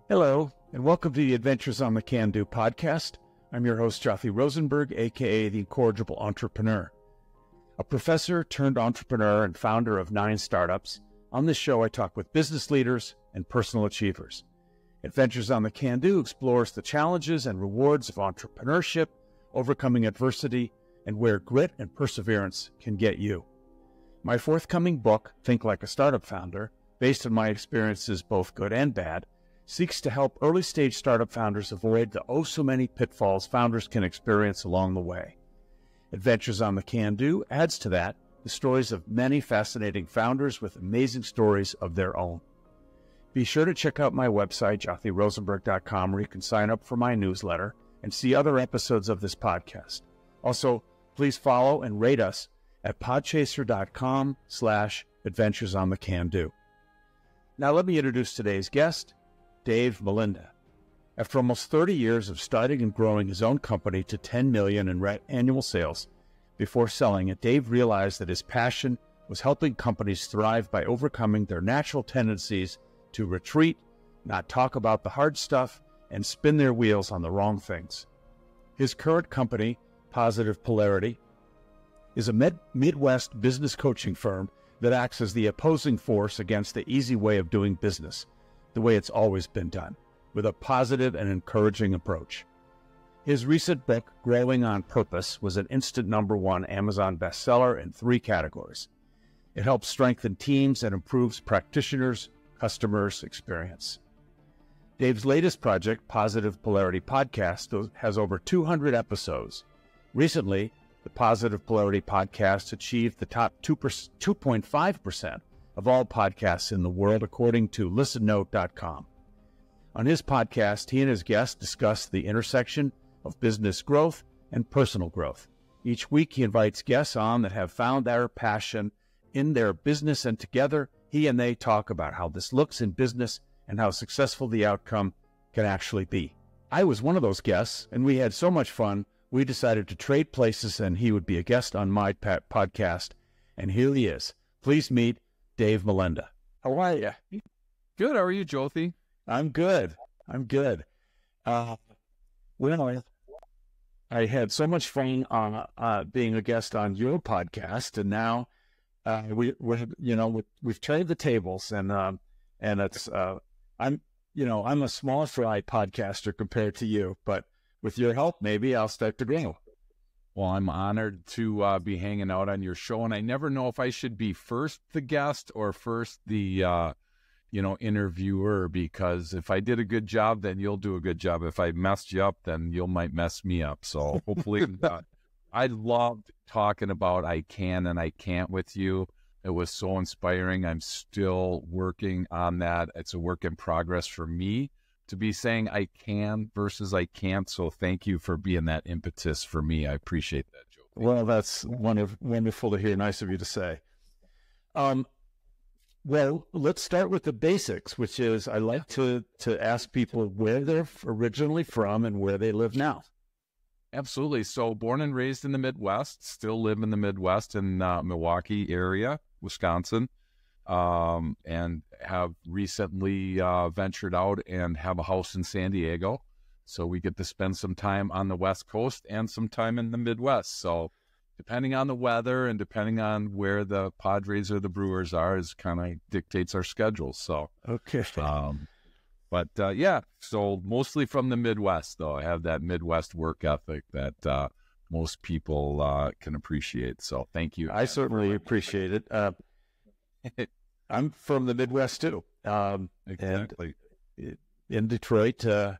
Hello, and welcome to the Adventures on the Can-Do podcast. I'm your host, Jothy Rosenberg, aka the Incorrigible Entrepreneur. A professor turned entrepreneur and founder of 9 startups, on this show I talk with business leaders and personal achievers. Adventures on the Can-Do explores the challenges and rewards of entrepreneurship, overcoming adversity, and where grit and perseverance can get you. My forthcoming book, Think Like a Startup Founder, based on my experiences both good and bad, seeks to help early-stage startup founders avoid the oh-so-many pitfalls founders can experience along the way. Adventures on the Can-Do adds to that the stories of many fascinating founders with amazing stories of their own. Be sure to check out my website, jothyrosenberg.com, where you can sign up for my newsletter and see other episodes of this podcast. Also, please follow and rate us at podchaser.com/adventuresonthecan-do. Now let me introduce today's guest, Dave Molenda. After almost 30 years of starting and growing his own company to $10 million in annual sales, before selling it, Dave realized that his passion was helping companies thrive by overcoming their natural tendencies to retreat, not talk about the hard stuff, and spin their wheels on the wrong things. His current company, Positive Polarity, is a Midwest business coaching firm that acts as the opposing force against the easy way of doing business, the way it's always been done, with a positive and encouraging approach. His recent book, Growing on Purpose, was an instant #1 Amazon bestseller in 3 categories. It helps strengthen teams and improves practitioners' customers' experience. Dave's latest project, Positive Polarity Podcast, has over 200 episodes. Recently, the Positive Polarity Podcast achieved the top 2.5% of all podcasts in the world, according to listennote.com. On his podcast, he and his guests discuss the intersection of business growth and personal growth. Each week, he invites guests on that have found their passion in their business, and together, he and they talk about how this looks in business and how successful the outcome can actually be. I was one of those guests, and we had so much fun, we decided to trade places, and he would be a guest on my podcast, and here he is. Please meet Dave Molenda. How are you? Good. How are you, Jothy? I'm good. Well, I had so much fun being a guest on your podcast, and now we've traded the tables, and it's I'm a small fry podcaster compared to you, but with your help, maybe I'll start to grow. Well, I'm honored to be hanging out on your show, and I never know if I should be first the guest or first the interviewer, because if I did a good job, then you'll do a good job. If I messed you up, then you might mess me up. So hopefully, I loved talking about I can and I can't with you. It was so inspiring. I'm still working on that. It's a work in progress for me to be saying I can versus I can't. So thank you for being that impetus for me. I appreciate that, Joe. Well, that's wonderful to hear. Nice of you to say. Well, let's start with the basics, which is I like to ask people where they're originally from and where they live now. Absolutely. So born and raised in the Midwest, still live in the Midwest in Milwaukee area, Wisconsin, and have recently ventured out and have a house in San Diego. So we get to spend some time on the West Coast and some time in the Midwest. So depending on the weather and depending on where the Padres or the Brewers are is kind of dictates our schedule. So, okay. Yeah, so mostly from the Midwest, though. I have that Midwest work ethic that most people can appreciate. So thank you. I certainly appreciate it. I'm from the Midwest, too. Exactly. And in Detroit, and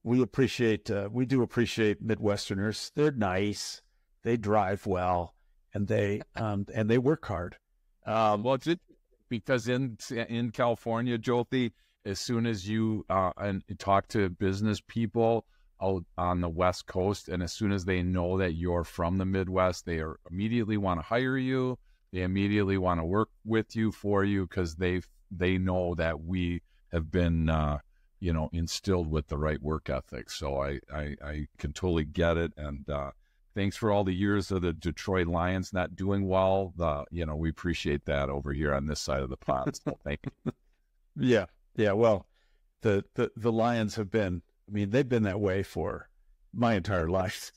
we do appreciate Midwesterners. They're nice. They drive well, and they work hard. Well, it's because in California, Jothy, as soon as you and talk to business people out on the West Coast, and as soon as they know that you're from the Midwest, they immediately want to hire you. They immediately want to work with you, for you, because they know that we have been instilled with the right work ethic. So I can totally get it, and thanks for all the years of the Detroit Lions not doing well. We appreciate that over here on this side of the pond. So thank you. Yeah. Well, the Lions have been, I mean, they've been that way for my entire life.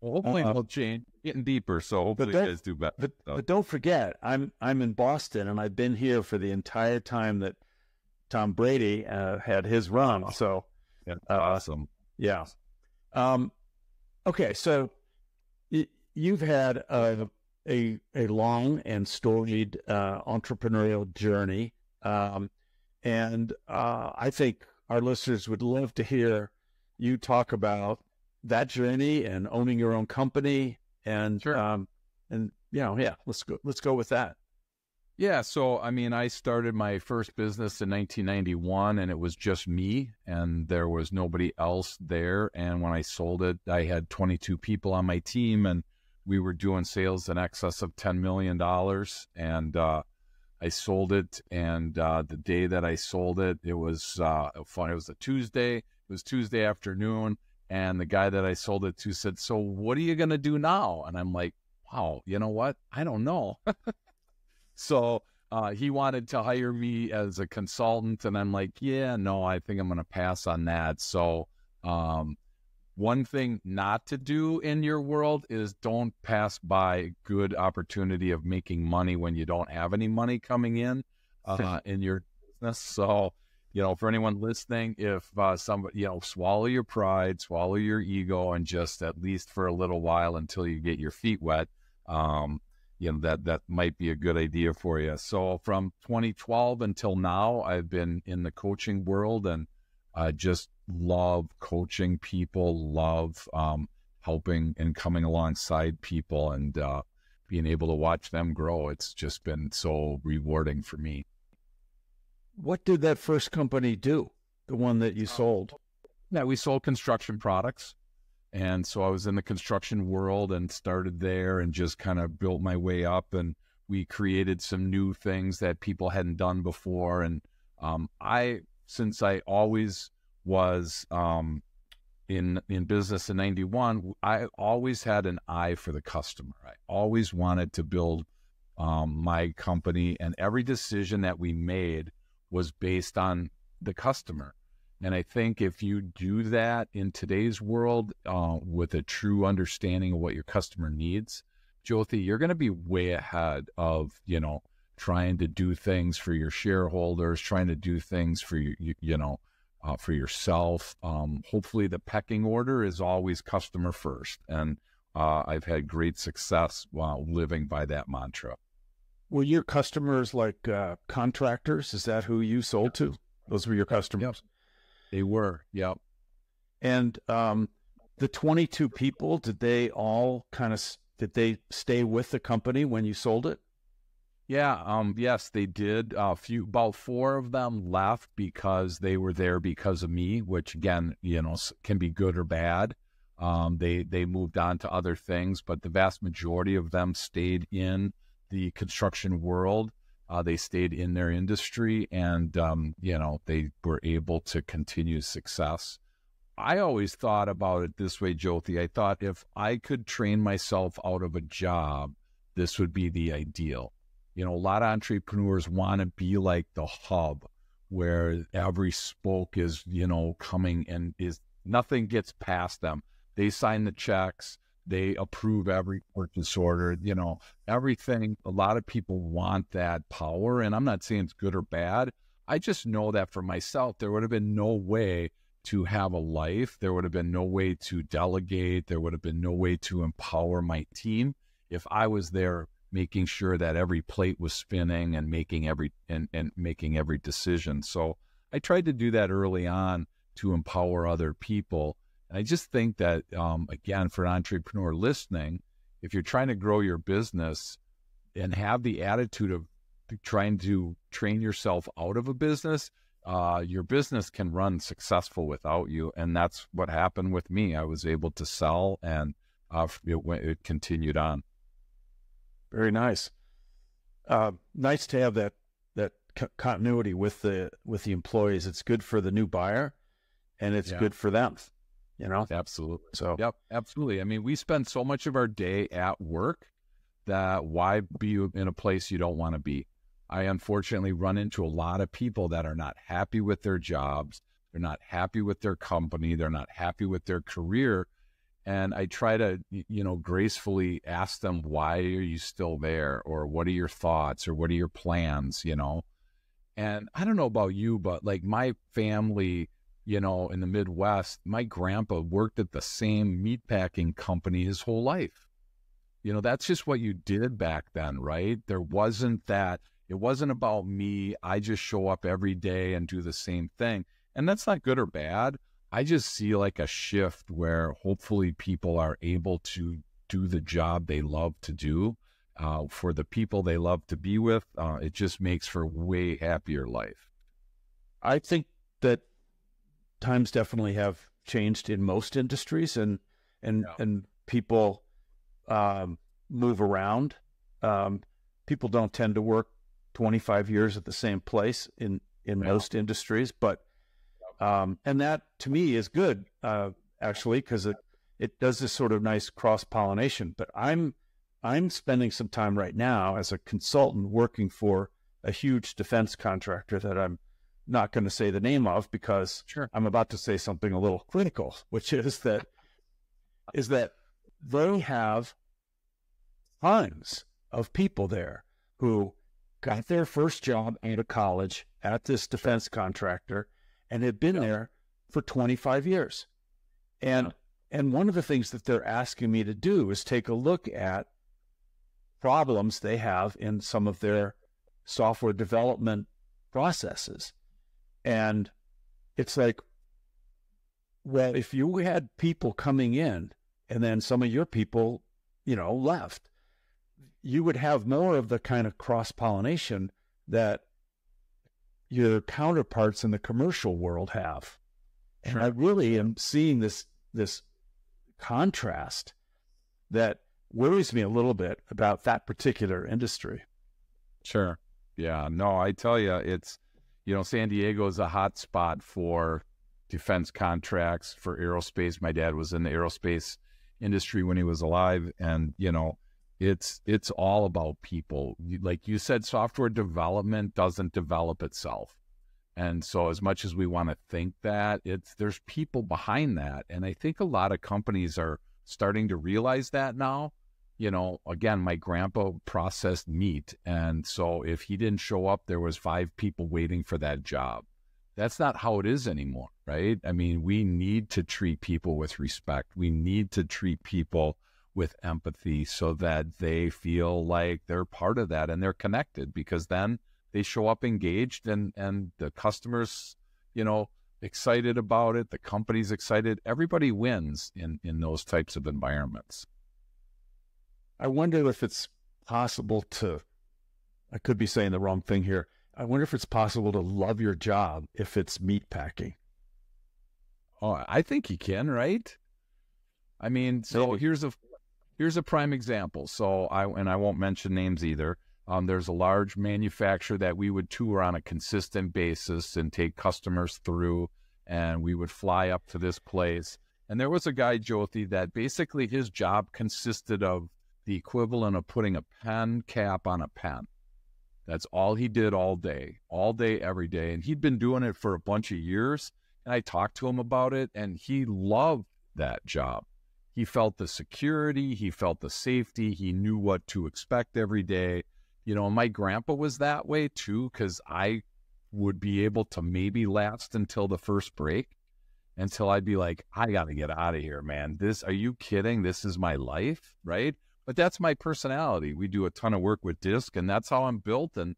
Well, hopefully it'll change, getting deeper. So hopefully you guys do better. But don't forget, I'm in Boston, and I've been here for the entire time that Tom Brady had his run. So awesome. Yeah. Okay. So you've had a long and storied entrepreneurial journey. And I think our listeners would love to hear you talk about that journey and owning your own company. And, sure. Let's go with that. Yeah. So, I mean, I started my first business in 1991, and it was just me, and there was nobody else there. And when I sold it, I had 22 people on my team, and we were doing sales in excess of $10 million. And I sold it. And the day that I sold it, it was fun. It was a Tuesday. It was Tuesday afternoon. And the guy that I sold it to said, "So what are you going to do now?" And I'm like, wow, you know what? I don't know. So he wanted to hire me as a consultant, and I'm like, yeah, no, I think I'm going to pass on that. So one thing not to do in your world is don't pass by a good opportunity of making money when you don't have any money coming in your business. So, for anyone listening, if somebody, swallow your pride, swallow your ego, and just at least for a little while until you get your feet wet, that might be a good idea for you. So from 2012 until now, I've been in the coaching world, and I just love coaching people, love helping and coming alongside people, and being able to watch them grow. It's just been so rewarding for me. What did that first company do? The one that you sold? Yeah, we sold construction products. And so I was in the construction world and started there and just kind of built my way up, and we created some new things that people hadn't done before. And since I always was in business in 91, I always had an eye for the customer. I always wanted to build my company, and every decision that we made was based on the customer. And I think if you do that in today's world with a true understanding of what your customer needs, Jothy, you're going to be way ahead of, trying to do things for your shareholders, trying to do things for for yourself. Hopefully the pecking order is always customer first. And I've had great success while living by that mantra. Were your customers like contractors? Is that who you sold to? Those were your customers? Yep. They were, yep. And the 22 people, did they stay with the company when you sold it? Yeah, yes, they did. About 4 of them left because they were there because of me, which again, can be good or bad. They moved on to other things, but the vast majority of them stayed in the construction world. They stayed in their industry, and, they were able to continue success. I always thought about it this way, Jothy. I thought if I could train myself out of a job, this would be the ideal. A lot of entrepreneurs want to be like the hub where every spoke is, coming and nothing gets past them. They sign the checks. They approve every purchase order, everything. A lot of people want that power, and I'm not saying it's good or bad. I just know that for myself, there would have been no way to have a life. There would have been no way to delegate. There would have been no way to empower my team if I was there making sure that every plate was spinning and making every decision. So I tried to do that early on to empower other people. And I just think that, again, for an entrepreneur listening, if you're trying to grow your business and have the attitude of trying to train yourself out of a business, your business can run successful without you. And that's what happened with me. I was able to sell, and it continued on. Very nice. Nice to have that continuity with the employees. It's good for the new buyer, and it's good for them. Absolutely. So, yep, absolutely. I mean, we spend so much of our day at work that why be in a place you don't want to be? I unfortunately run into a lot of people that are not happy with their jobs. They're not happy with their company. They're not happy with their career. And I try to, gracefully ask them, why are you still there? Or what are your thoughts? Or what are your plans? And I don't know about you, but like my family, in the Midwest, my grandpa worked at the same meatpacking company his whole life. That's just what you did back then, right? There wasn't that. It wasn't about me. I just show up every day and do the same thing. And that's not good or bad. I just see like a shift where hopefully people are able to do the job they love to do for the people they love to be with. It just makes for a way happier life. I think that times definitely have changed in most industries, and people move around. People don't tend to work 25 years at the same place in most industries, but and that to me is good, actually, because it does this sort of nice cross-pollination. But I'm spending some time right now as a consultant working for a huge defense contractor that I'm not going to say the name of because I'm about to say something a little critical, which is that they have tons of people there who got their first job out of college at this defense contractor and had been there for 25 years. And one of the things that they're asking me to do is take a look at problems they have in some of their software development processes. And it's like, well, if you had people coming in and then some of your people, left, you would have more of the kind of cross-pollination that your counterparts in the commercial world have. And I really am seeing this contrast that worries me a little bit about that particular industry. Sure. Yeah. No, I tell you, it's, San Diego is a hot spot for defense contracts, for aerospace. My dad was in the aerospace industry when he was alive. And, it's all about people. Like you said, software development doesn't develop itself. And so as much as we want to think that, there's people behind that. And I think a lot of companies are starting to realize that now. Again, my grandpa processed meat. And so if he didn't show up, there was 5 people waiting for that job. That's not how it is anymore, right? I mean, we need to treat people with respect. We need to treat people with empathy so that they feel like they're part of that and they're connected, because then they show up engaged and the customers, excited about it. The company's excited. Everybody wins in those types of environments. I wonder if it's possible I could be saying the wrong thing here. I wonder if it's possible to love your job if it's meatpacking. Oh, I think you can, right? I mean, so here's a prime example. So I won't mention names either. There's a large manufacturer that we would tour on a consistent basis and take customers through, and we would fly up to this place. And there was a guy, Jothy, that basically his job consisted of the equivalent of putting a pen cap on a pen. That's all he did all day, every day. And he'd been doing it for a bunch of years. And I talked to him about it, and he loved that job. He felt the security, he felt the safety, he knew what to expect every day. My grandpa was that way too, because I would be able to maybe last until the first break, until I'd be like, I got to get out of here, man. Are you kidding? This is my life, right? But that's my personality. We do a ton of work with DISC, and that's how I'm built, and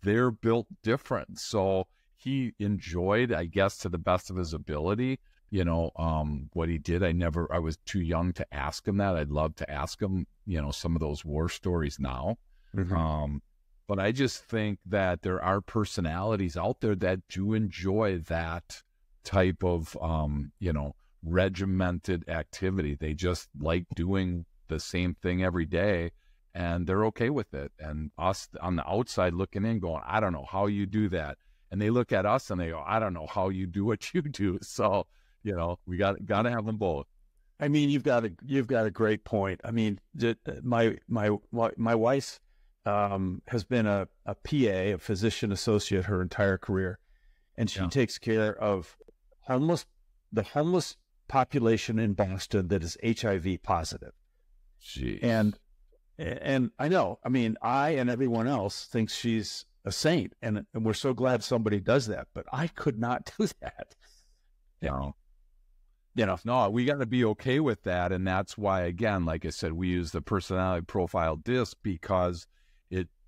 they're built different. So he enjoyed, I guess, to the best of his ability, what he did. I was too young to ask him that. I'd love to ask him, some of those war stories now. Mm-hmm. But I just think that there are personalities out there that do enjoy that type of, regimented activity. They just like doing the same thing every day, and they're okay with it. And us on the outside looking in going, I don't know how you do that. And they look at us and they go, I don't know how you do what you do. So, we got to have them both. I mean, you've got a great point. I mean, my wife has been a PA, a physician associate, her entire career, and she takes care of the homeless population in Boston that is HIV positive. Jeez. And I know, I mean, I and everyone else thinks she's a saint, and we're so glad somebody does that, but I could not do that. No, we got to be okay with that. And that's why, again, like I said, we use the personality profile disc because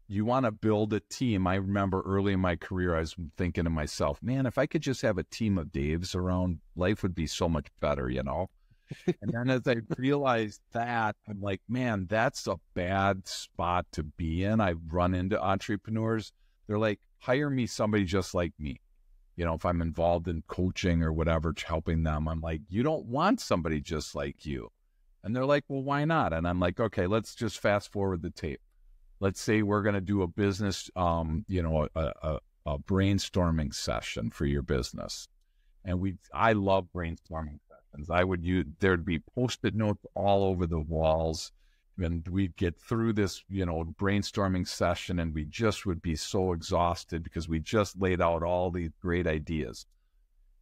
you want to build a team. I remember early in my career, I was thinking to myself, man, if I could just have a team of Daves around, life would be so much better, And then as I realized that, I'm like, man, that's a bad spot to be in. I've run into entrepreneurs. They're like, hire me somebody just like me. If I'm involved in coaching or whatever, helping them, I'm like, you don't want somebody just like you. And they're like, well, why not? And I'm like, okay, let's just fast forward the tape. Let's say we're going to do a business, a brainstorming session for your business. And I love brainstorming sessions. There'd be Post-it notes all over the walls. And we'd get through this, brainstorming session, and we just would be so exhausted because we just laid out all these great ideas.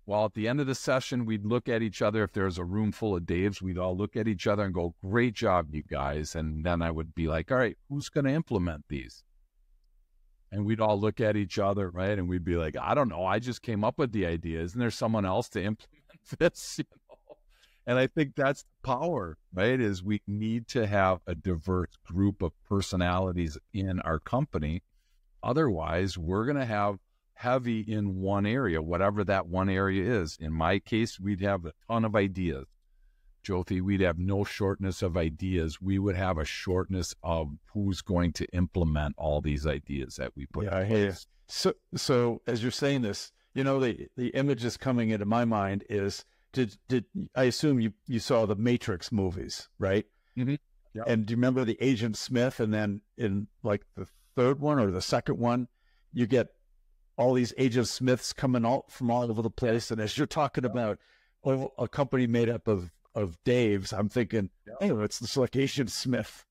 Well, at the end of the session, we'd look at each other. If there was a room full of Daves, we'd all look at each other and go, great job, you guys. And then I would be like, all right, who's going to implement these? And we'd all look at each other, right? And we'd be like, I don't know. I just came up with the idea. Isn't there someone else to implement this? And I think that's the power, right? Is we need to have a diverse group of personalities in our company. Otherwise, we're going to have heavy in one area, whatever that one area is. In my case, we'd have a ton of ideas. Jothy, we'd have no shortness of ideas. We would have a shortness of who's going to implement all these ideas that we put in place. So as you're saying this, the image that's coming into my mind is, did I assume you saw the Matrix movies, right? Mm-hmm. Yep. And do you remember the Agent Smith? And then in like the third one or the second one, you get all these Agent Smiths coming out from all over the place. And as you're talking about a company made up of Daves, I'm thinking, hey, it's just like Agent Smith.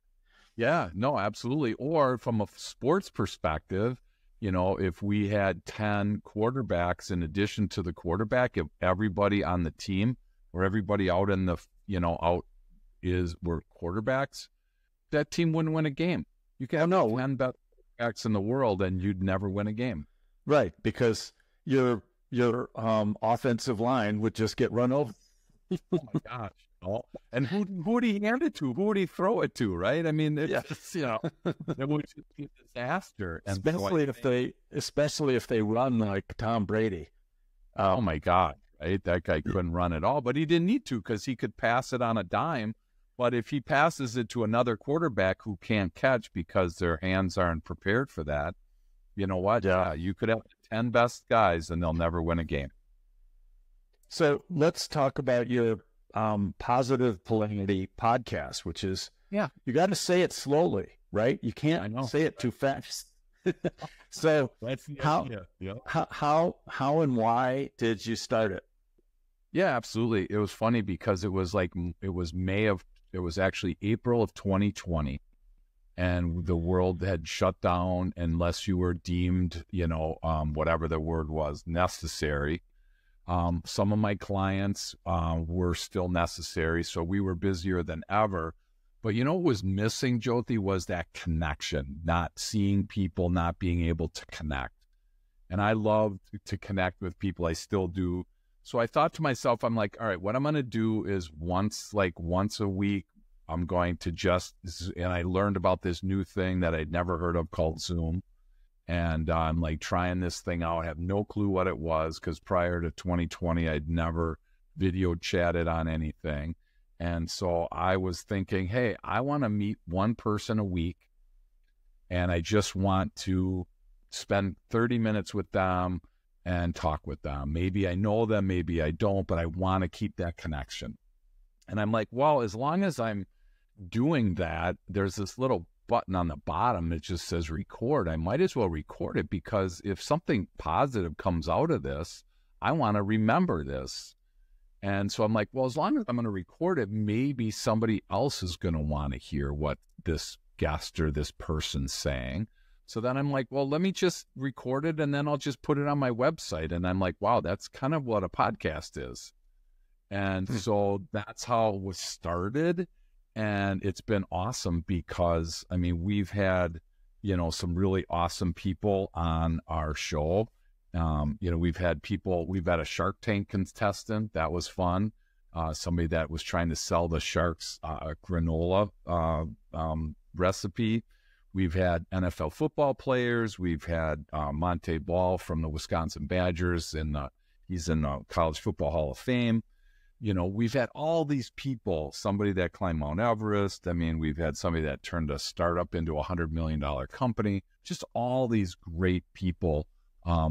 Yeah, no, absolutely. Or from a sports perspective, if we had 10 quarterbacks in addition to the quarterback, if everybody on the team or everybody out in the, were quarterbacks, that team wouldn't win a game. You can have 10 best quarterbacks in the world and you'd never win a game. Right, because your offensive line would just get run over. Oh my gosh! Oh. And who would he hand it to? Who would he throw it to? Right? I mean, it would just be a disaster. And especially if they run like Tom Brady. Oh my God! Right? That guy couldn't run at all, but he didn't need to because he could pass it on a dime. But if he passes it to another quarterback who can't catch because their hands aren't prepared for that, you know what? Yeah, you could have 10 best guys and they'll never win a game. So let's talk about your Positive Polarity podcast, which is, you got to say it slowly, right? You can't say it too fast. So how and why did you start it? Yeah, absolutely. It was funny because it was actually April of 2020. And the world had shut down unless you were deemed, whatever the word was, necessary. Some of my clients were still necessary, so we were busier than ever. But what was missing, Jothy, was that connection, not seeing people, not being able to connect. And I love to connect with people. I still do. So I thought to myself, I'm like, all right, what I'm going to do is once a week, I'm going to and I learned about this new thing that I'd never heard of called Zoom. And I'm like trying this thing out. I have no clue what it was because prior to 2020, I'd never video chatted on anything. And so I was thinking, hey, I want to meet one person a week and I just want to spend 30 minutes with them and talk with them. Maybe I know them, maybe I don't, but I want to keep that connection. And I'm like, well, as long as I'm doing that, there's this little button on the bottom that just says record. I might as well record it because if something positive comes out of this, I want to remember this. And so I'm like, well, as long as I'm going to record it, maybe somebody else is going to want to hear what this guest or this person saying. So then I'm like, well, let me just record it and then I'll just put it on my website. And I'm like, wow, that's kind of what a podcast is. And so that's how it was started. And it's been awesome because, I mean, we've had, some really awesome people on our show. We've had a Shark Tank contestant. That was fun. Somebody that was trying to sell the Sharks granola recipe. We've had NFL football players. We've had Monte Ball from the Wisconsin Badgers, and he's in the College Football Hall of Fame. We've had all these people, somebody that climbed Mount Everest. I mean, we've had somebody that turned a startup into a $100 million company, just all these great people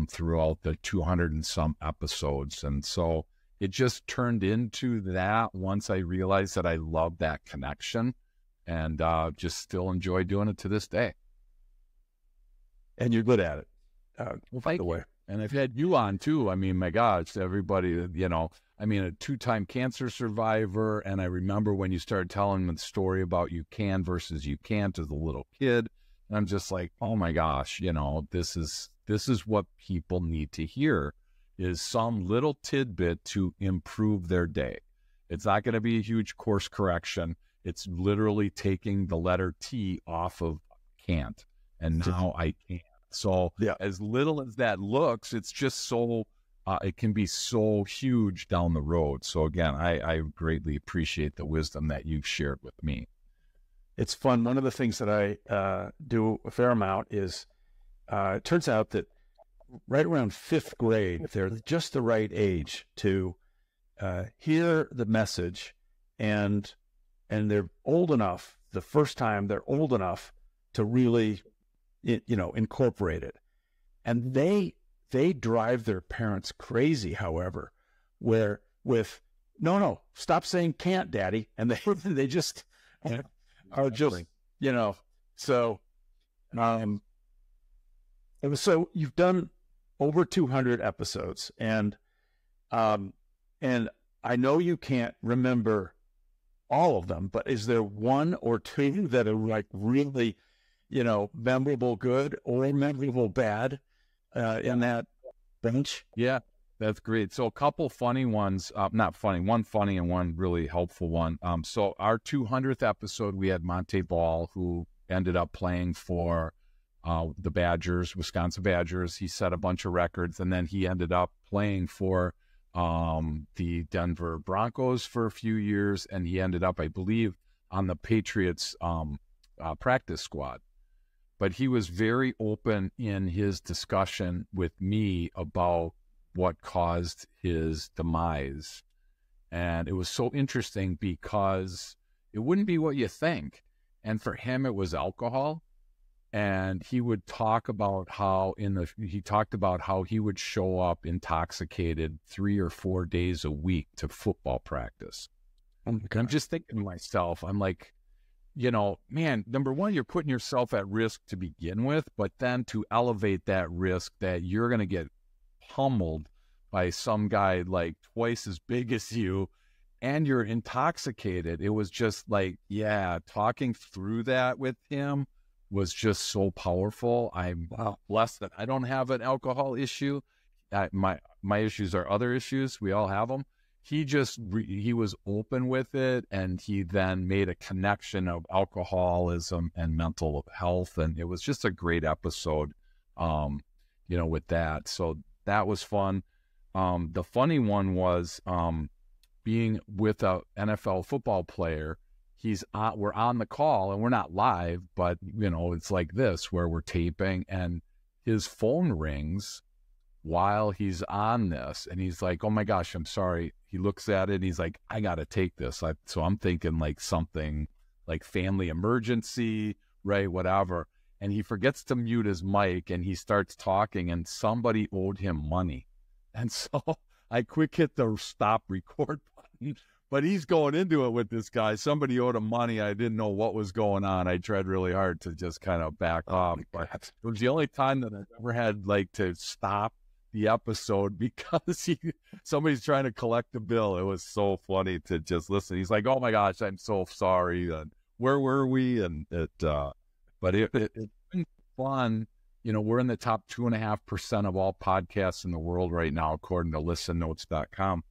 throughout the 200 and some episodes. And so it just turned into that once I realized that I love that connection and just still enjoy doing it to this day. And you're good at it. Well, thank you. And I've had you on too. I mean, my gosh, everybody, a 2-time cancer survivor. And I remember when you started telling the story about you can versus you can't as a little kid. And I'm just like, oh my gosh, this is what people need to hear, is some little tidbit to improve their day. It's not going to be a huge course correction. It's literally taking the letter T off of can't. And now I can. So as little as that looks, it's just so, it can be so huge down the road. So again, I greatly appreciate the wisdom that you've shared with me. It's fun. One of the things that I do a fair amount is, it turns out that right around 5th grade, they're just the right age to hear the message, and they're old enough, the first time they're old enough to really incorporate it. And they drive their parents crazy, however, where with, no, stop saying can't, Daddy. And they just are just, so, so you've done over 200 episodes, and I know you can't remember all of them, but is there one or two that are like really, memorable good or memorable bad in that bunch? Yeah, that's great. So a couple funny ones, not funny, one funny and one really helpful one. So our 200th episode, we had Monte Ball, who ended up playing for the Badgers, Wisconsin Badgers. He set a bunch of records, and then he ended up playing for the Denver Broncos for a few years, and he ended up, I believe, on the Patriots practice squad. But he was very open in his discussion with me about what caused his demise. And it was so interesting because it wouldn't be what you think. And for him, it was alcohol. And he would talk about how he would show up intoxicated 3 or 4 days a week to football practice. And I'm just thinking to myself, I'm like, man, number one, you're putting yourself at risk to begin with, but then to elevate that risk that you're going to get pummeled by some guy like twice as big as you, and you're intoxicated. It was just like, talking through that with him was just so powerful. I'm blessed that I don't have an alcohol issue. My issues are other issues. We all have them. He was open with it, and he then made a connection of alcoholism and mental health, and it was just a great episode, with that. So that was fun. The funny one was being with a NFL football player. We're on the call, and we're not live, but it's like this where we're taping, and his phone rings while he's on this, and he's like, oh my gosh, I'm sorry. He looks at it and he's like, I got to take this. So I'm thinking like something like family emergency, right? Whatever. And he forgets to mute his mic, and he starts talking, and somebody owed him money. And so I quick hit the stop record button, but he's going into it with this guy. Somebody owed him money. I didn't know what was going on. I tried really hard to just kind of back off, but it was the only time that I've ever had like to stop the episode because somebody's trying to collect the bill. It was so funny to just listen. He's like, oh my gosh, I'm so sorry. where were we? And but it's been fun. We're in the top 2.5% of all podcasts in the world right now, according to listennotes.com.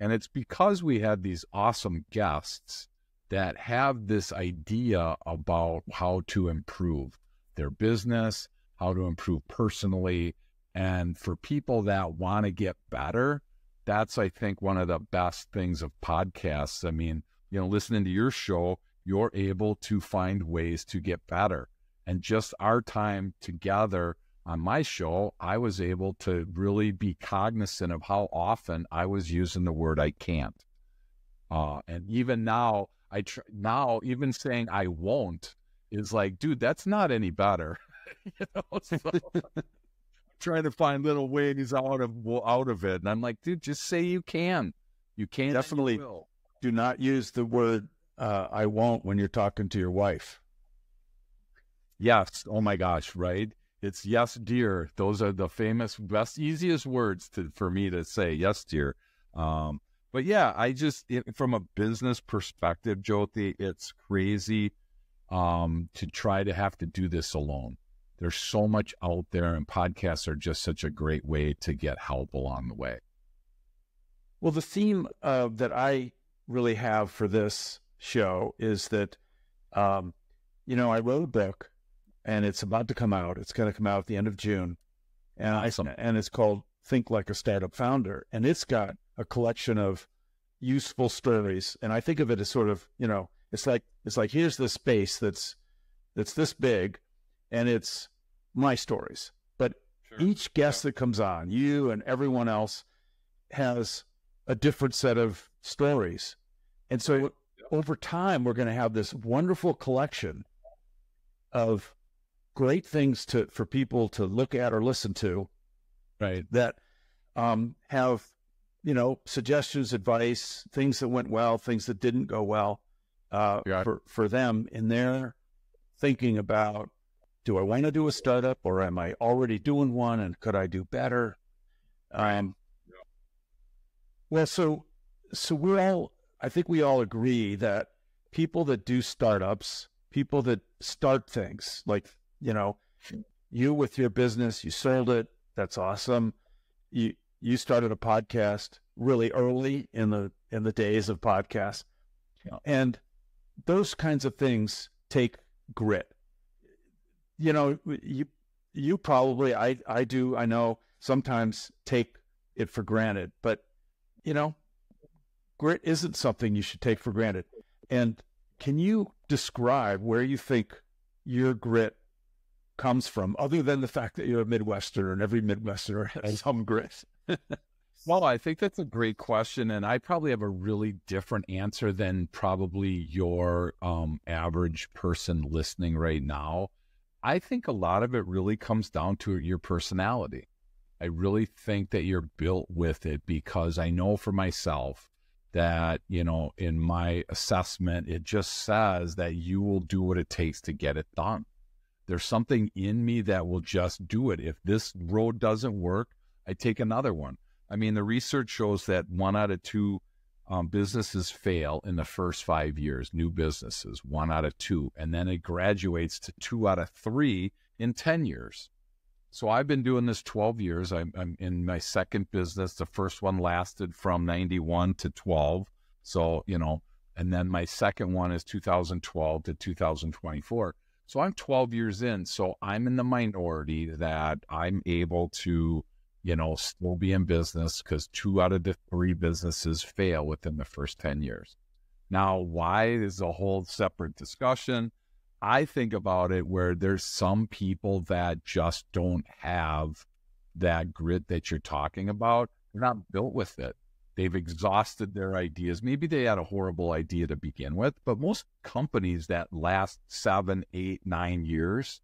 And it's because we had these awesome guests that have this idea about how to improve their business, how to improve personally. And for people that want to get better, that's, I think, one of the best things of podcasts. I mean, listening to your show, you're able to find ways to get better. And just our time together on my show, I was able to really be cognizant of how often I was using the word I can't. And even now, even saying I won't is like, dude, that's not any better. So I'm trying to find little ways out of it. And I'm like, dude, just say you can. You can. Definitely do not use the word I won't when you're talking to your wife. Yes. Oh my gosh. Right. It's yes, dear. Those are the famous, best, easiest words for me to say. Yes, dear. But yeah, from a business perspective, Jothy, it's crazy to try to have to do this alone. There's so much out there, and podcasts are just such a great way to get help along the way. Well, the theme that I really have for this show is that, I wrote a book, and it's about to come out. It's going to come out at the end of June. And Awesome. And it's called Think Like a Startup Founder. And it's got a collection of useful stories. And I think of it as sort of, it's like here's this space that's this big, and it's my stories. But each guest that comes on, you and everyone else, has a different set of stories. And so over time, we're going to have this wonderful collection of great things for people to look at or listen to, right? That have, suggestions, advice, things that went well, things that didn't go well, for them in their thinking about, do I want to do a startup, or am I already doing one, and could I do better? Well, so I think we all agree that people that do startups, people that start things, like, you with your business, you sold it. That's awesome. You started a podcast really early in the days of podcasts. Yeah. And those kinds of things take grit. You probably, I do, I know, sometimes take it for granted, but grit isn't something you should take for granted. And can you describe where you think your grit comes from, other than the fact that you're a Midwesterner and every Midwesterner has some grit? Well, I think that's a great question, and I probably have a really different answer than probably your average person listening right now. I think a lot of it really comes down to your personality. I really think that you're built with it, because I know for myself that, in my assessment, it just says that you will do what it takes to get it done. There's something in me that will just do it. If this road doesn't work, I take another one. I mean, the research shows that 1 out of 2 businesses fail in the first 5 years, new businesses, 1 out of 2. And then it graduates to 2 out of 3 in 10 years. So I've been doing this 12 years. I'm in my second business. The first one lasted from 91 to 12. So, and then my second one is 2012 to 2024. So I'm 12 years in. So I'm in the minority that I'm able to, still be in business, because 2 out of the 3 businesses fail within the first 10 years. Now, why is a whole separate discussion. I think about it where there's some people that just don't have that grit that you're talking about. They're not built with it. They've exhausted their ideas. Maybe they had a horrible idea to begin with, but most companies that last 7, 8, 9 years,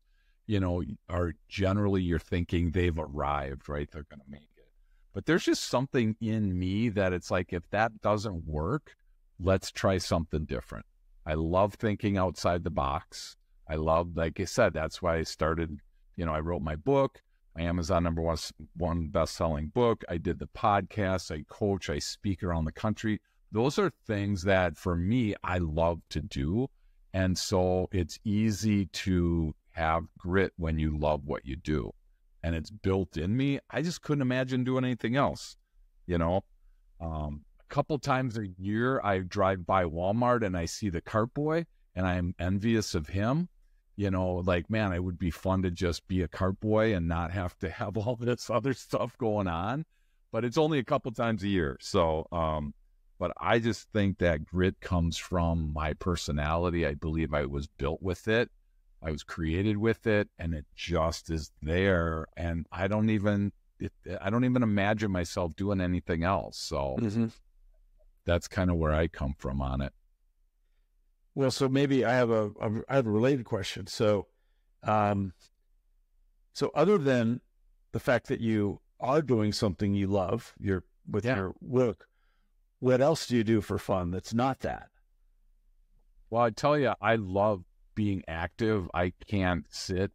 are generally, you're thinking they've arrived, right? They're going to make it. But there's just something in me that it's like, if that doesn't work, let's try something different. I love thinking outside the box. I love, like I said, that's why I started, I wrote my book, my Amazon #1 best-selling book. I did the podcast, I coach, I speak around the country. Those are things that for me, I love to do. And so it's easy to have grit when you love what you do. And it's built in me. I just couldn't imagine doing anything else, you know. A couple times a year, I drive by Walmart and I see the cart boy, and I'm envious of him. You know, like, man, it would be fun to just be a cart boy and not have to have all this other stuff going on. But it's only a couple times a year. So, but I just think that grit comes from my personality. I believe I was built with it. I was created with it, and it just is there. And I don't even imagine myself doing anything else. So that's kind of where I come from on it. Well, so maybe I have a related question. So, so other than the fact that you are doing something you love, your work, what else do you do for fun that's not that? Well, I tell you, I love being active. I can't sit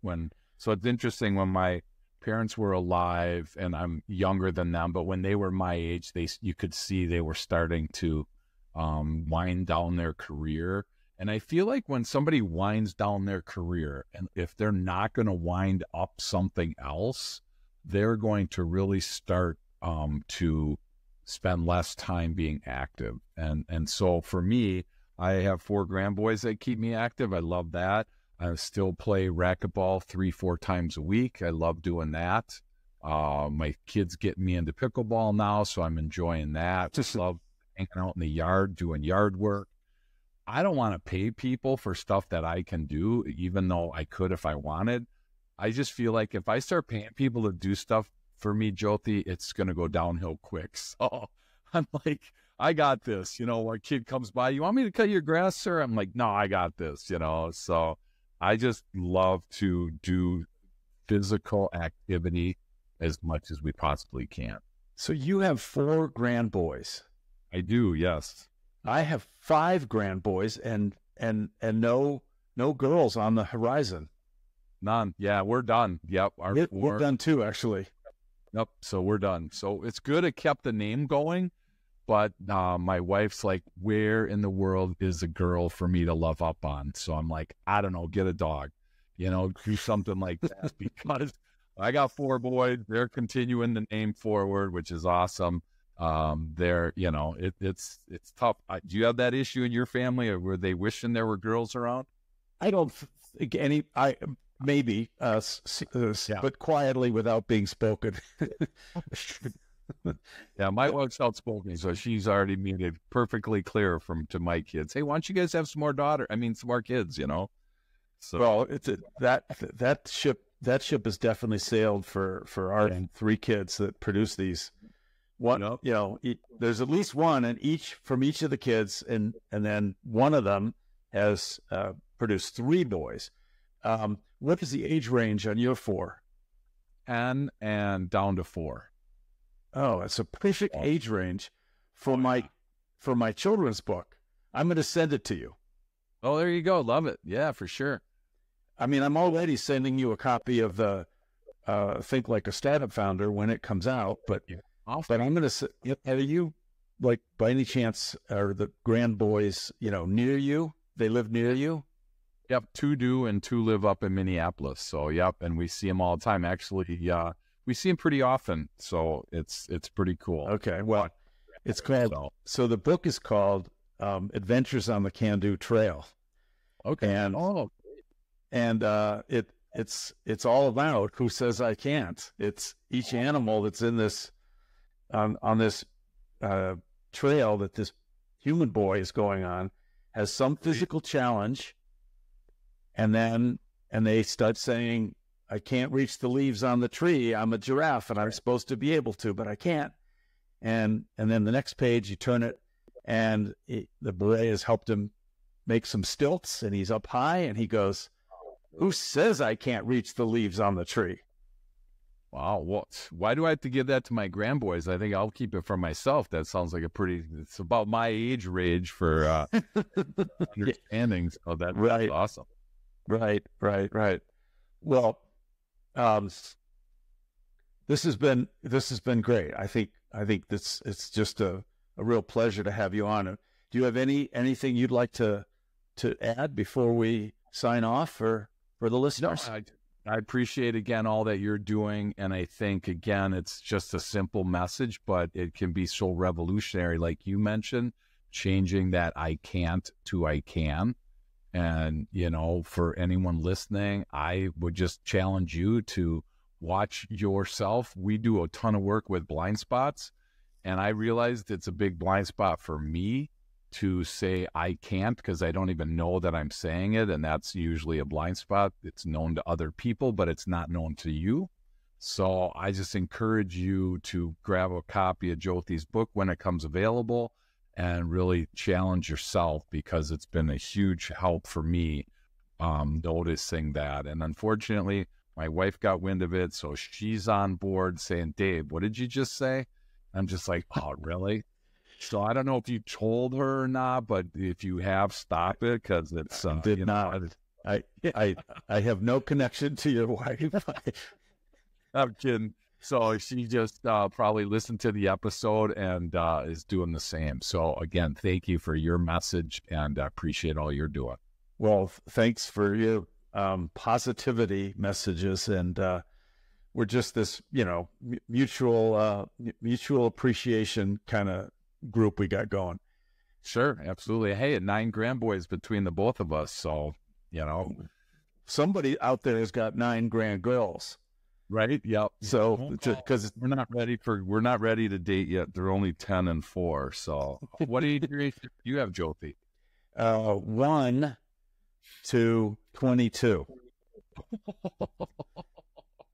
so it's interesting, when my parents were alive, and I'm younger than them, but when they were my age, you could see they were starting to wind down their career. And I feel like when somebody winds down their career, and if they're not going to wind up something else, they're going to really start to spend less time being active. And so for me, I have 4 grandboys that keep me active. I love that. I still play racquetball 3-4 times a week. I love doing that. My kids get me into pickleball now, so I'm enjoying that. Just love hanging out in the yard, doing yard work. I don't want to pay people for stuff that I can do, even though I could if I wanted. I just feel like if I start paying people to do stuff for me, Jothy, it's going to go downhill quick. So I'm like, I got this. You know, a kid comes by, you want me to cut your grass, sir? I'm like, no, I got this, you know. So I just love to do physical activity as much as we possibly can. So you have 4 grandboys. I do, yes. I have 5 grandboys and no girls on the horizon. None. Yeah, we're done. Yep. We're done too, actually. Yep. So we're done. So it's good it kept the name going, but my wife's like, where in the world is a girl for me to love up on? So I'm like, I don't know, get a dog, you know, do something like that, because I got 4 boys. They're continuing the name forward, which is awesome. They're, you know, it's tough. Do you have that issue in your family, or were they wishing there were girls around? I don't think maybe, but quietly without being spoken. Yeah, my wife's outspoken, so she's already made it perfectly clear to my kids. Hey, why don't you guys have some more kids, you know? So, well, that ship has definitely sailed for our 3 kids that produce these. One, you know, there's at least one from each of the kids, and then one of them has produced 3 boys. What is the age range on your 4? 10 and down to 4. Oh, it's a perfect age range for my children's book. I'm going to send it to you. Oh, there you go. Love it. Yeah, for sure. I mean, I'm already sending you a copy of the Think Like a Startup Founder when it comes out, but I'm going to. Are you, like, by any chance, are the grandboys, you know, near you? They live near you? Yep, 2 do, and 2 live up in Minneapolis. So, yep, and we see them all the time. Actually, we see them pretty often, so it's pretty cool. Okay, well, it's called. So the book is called Adventures on the Can-Do Trail. Okay, and it's all about who says I can't. It's each animal that's in this on this trail that this human boy is going on has some physical challenge. And they start saying, I can't reach the leaves on the tree. I'm a giraffe and I'm supposed to be able to, but I can't. And then the next page, you turn it, and the boy has helped him make some stilts, and he's up high, and he goes, who says I can't reach the leaves on the tree? Wow. Why do I have to give that to my grandboys? I think I'll keep it for myself. That sounds like it's about my age range for understanding. So that's awesome. Right. Well, this has been great. I think it's just a real pleasure to have you on. Do you have anything you'd like to to add before we sign off for the listeners? No, I appreciate, again, all that you're doing. And I think, again, it's just a simple message, but it can be so revolutionary. Like you mentioned, changing that I can't to I can. And, you know, for anyone listening, I would just challenge you to watch yourself. We do a ton of work with blind spots. And I realized it's a big blind spot for me to say I can't, because I don't even know that I'm saying it. And that's usually a blind spot. It's known to other people, but it's not known to you. So I just encourage you to grab a copy of Jothy's book when it comes available and really challenge yourself, because it's been a huge help for me noticing that. And unfortunately, my wife got wind of it. So she's on board saying, Dave, what did you just say? I'm just like, oh, really? So I don't know if you told her or not, but if you have, stop it, because it's did not. I have no connection to your wife. I'm kidding. So she just probably listened to the episode and is doing the same. So again, thank you for your message, and I appreciate all you're doing. Well, thanks for your positivity messages, and we're just this, mutual appreciation kind of group we got going. Sure, absolutely. Hey, 9 grandboys between the both of us, so somebody out there has got 9 grand girls, right? Yep. So because we're not ready to date yet. They're only 10 and 4. So what age do you have, Jothy? 1 to 22.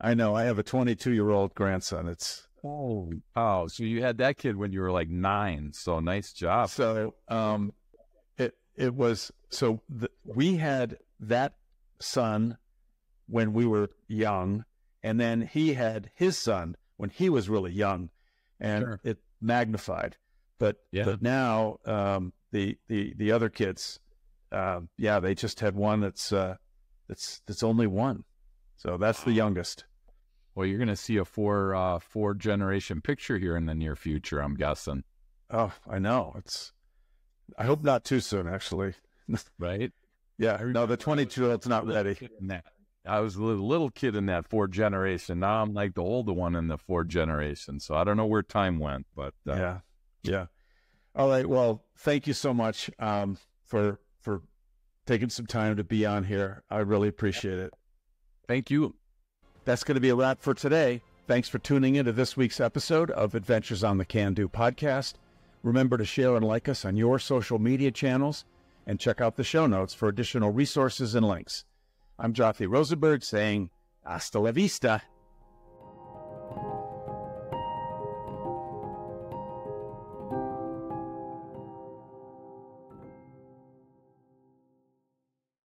I know. I have a 22-year-old grandson. It's so you had that kid when you were like 9. So nice job. So it was we had that son when we were young, and then he had his son when he was really young, and it magnified. But now the other kids, they just had one that's only 1. So that's the youngest. Well, you're going to see a 4 generation picture here in the near future, I'm guessing. Oh, I know. I hope not too soon, actually. Right? Yeah. No, the 22-year-old's not ready. I was a little kid in that 4 generation. Now I'm like the older one in the 4 generation. So I don't know where time went, but yeah. All right. Well, thank you so much for taking some time to be on here. I really appreciate it. Thank you. That's going to be a wrap for today. Thanks for tuning in to this week's episode of Adventures on the Can Do podcast. Remember to share and like us on your social media channels, and check out the show notes for additional resources and links. I'm Jothy Rosenberg saying, hasta la vista.